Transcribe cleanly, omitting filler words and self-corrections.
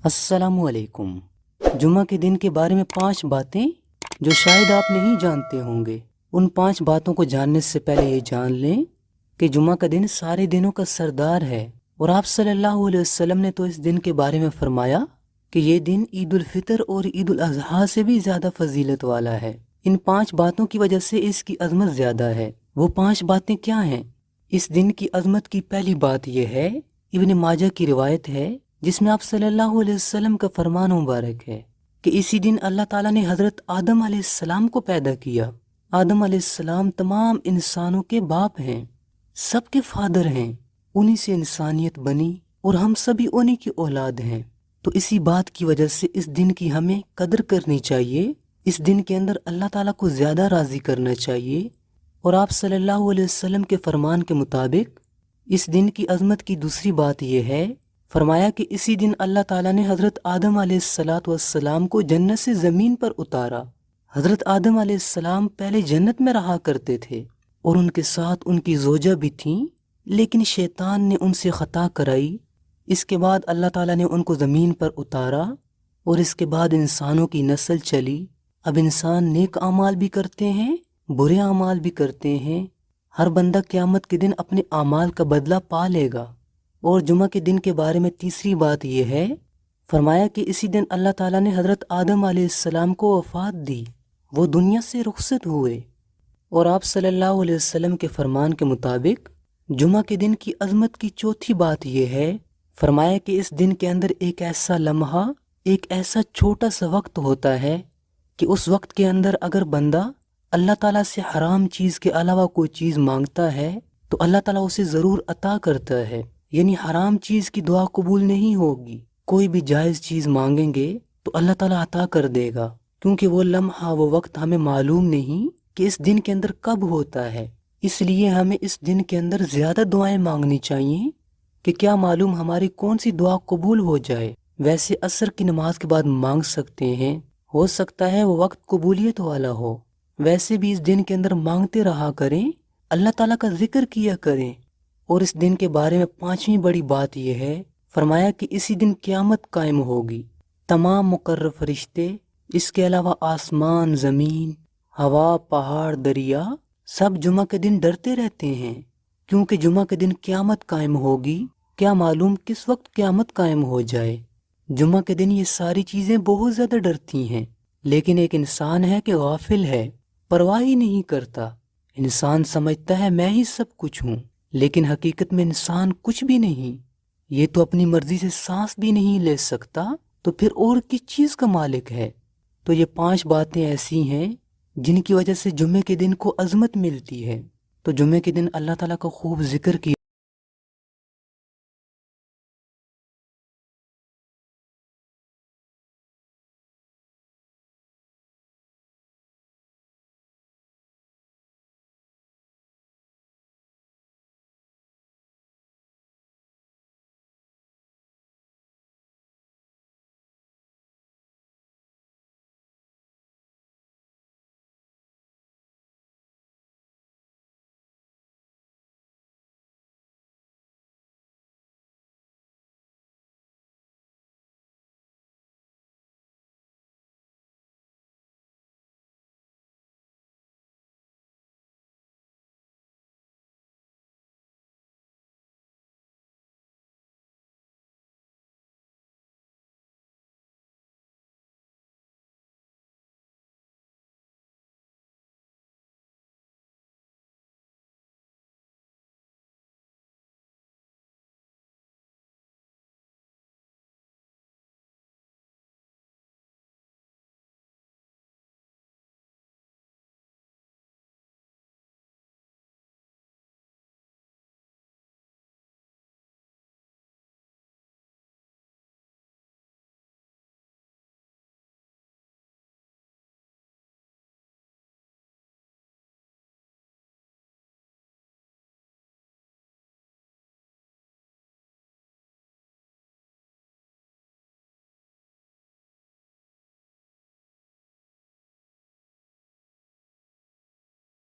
السلام علیکم۔ جمعہ کے دن کے بارے میں 5 باتیں جو شاید آپ نہیں جانتے ہوں گے۔ ان 5 باتوں کو جاننے سے پہلے یہ جان لیں کہ جمعہ کا دن سارے دنوں کا سردار ہے، اور آپ صلی اللہ علیہ وسلم نے تو اس دن کے بارے میں فرمایا کہ یہ دن عید الفطر اور عید الاضحیٰ سے بھی زیادہ فضیلت والا ہے۔ ان 5 باتوں کی وجہ سے اس کی عظمت زیادہ ہے۔ وہ 5 باتیں کیا ہیں؟ اس دن کی عظمت کی پہلی بات یہ ہے، ابن ماجہ کی روایت ہے جس میں آپ صلی اللہ علیہ وسلم کا فرمان مبارک ہے کہ اسی دن اللہ تعالیٰ نے حضرت آدم علیہ السلام کو پیدا کیا۔ آدم علیہ السلام تمام انسانوں کے باپ ہیں، سب کے فادر ہیں، انہی سے انسانیت بنی اور ہم سبھی انہی کی اولاد ہیں۔ تو اسی بات کی وجہ سے اس دن کی ہمیں قدر کرنی چاہیے، اس دن کے اندر اللہ تعالیٰ کو زیادہ راضی کرنا چاہیے، اور آپ صلی اللہ علیہ وسلم کے فرمان کے مطابق اس دن کی عظمت کی دوسری بات یہ ہے، فرمایا کہ اسی دن اللہ تعالیٰ نے حضرت آدم علیہ السلام کو جنت سے زمین پر اتارا۔ حضرت آدم علیہ السلام پہلے جنت میں رہا کرتے تھے اور ان کے ساتھ ان کی زوجہ بھی تھیں، لیکن شیطان نے ان سے خطا کرائی۔ اس کے بعد اللہ تعالیٰ نے ان کو زمین پر اتارا اور اس کے بعد انسانوں کی نسل چلی۔ اب انسان نیک اعمال بھی کرتے ہیں، برے اعمال بھی کرتے ہیں۔ ہر بندہ قیامت کے دن اپنے اعمال کا بدلہ پا لے گا۔ اور جمعہ کے دن کے بارے میں تیسری بات یہ ہے، فرمایا کہ اسی دن اللہ تعالیٰ نے حضرت آدم علیہ السلام کو وفات دی، وہ دنیا سے رخصت ہوئے۔ اور آپ صلی اللہ علیہ وسلم کے فرمان کے مطابق جمعہ کے دن کی عظمت کی چوتھی بات یہ ہے، فرمایا کہ اس دن کے اندر ایک ایسا لمحہ، ایک ایسا چھوٹا سا وقت ہوتا ہے کہ اس وقت کے اندر اگر بندہ اللہ تعالیٰ سے حرام چیز کے علاوہ کوئی چیز مانگتا ہے تو اللہ تعالیٰ اسے ضرور عطا کرتا ہے، یعنی حرام چیز کی دعا قبول نہیں ہوگی۔ کوئی بھی جائز چیز مانگیں گے تو اللہ تعالیٰ عطا کر دے گا، کیونکہ وہ لمحہ، وہ وقت ہمیں معلوم نہیں کہ اس دن کے اندر کب ہوتا ہے۔ اس لیے ہمیں اس دن کے اندر زیادہ دعائیں مانگنی چاہیے کہ کیا معلوم ہماری کون سی دعا قبول ہو جائے۔ ویسے عصر کی نماز کے بعد مانگ سکتے ہیں، ہو سکتا ہے وہ وقت قبولیت والا ہو۔ ویسے بھی اس دن کے اندر مانگتے رہا کریں، اللہ تعالیٰ کا ذکر کیا کریں۔ اور اس دن کے بارے میں 5ویں بڑی بات یہ ہے، فرمایا کہ اسی دن قیامت قائم ہوگی۔ تمام مقرر فرشتے، اس کے علاوہ آسمان، زمین، ہوا، پہاڑ، دریا، سب جمعہ کے دن ڈرتے رہتے ہیں، کیونکہ جمعہ کے دن قیامت قائم ہوگی۔ کیا معلوم کس وقت قیامت قائم ہو جائے۔ جمعہ کے دن یہ ساری چیزیں بہت زیادہ ڈرتی ہیں، لیکن ایک انسان ہے کہ غافل ہے، پرواہ ہی نہیں کرتا۔ انسان سمجھتا ہے میں ہی سب کچھ ہوں، لیکن حقیقت میں انسان کچھ بھی نہیں۔ یہ تو اپنی مرضی سے سانس بھی نہیں لے سکتا، تو پھر اور کس چیز کا مالک ہے؟ تو یہ 5 باتیں ایسی ہیں جن کی وجہ سے جمعے کے دن کو عظمت ملتی ہے۔ تو جمعے کے دن اللہ تعالیٰ کا خوب ذکر کیا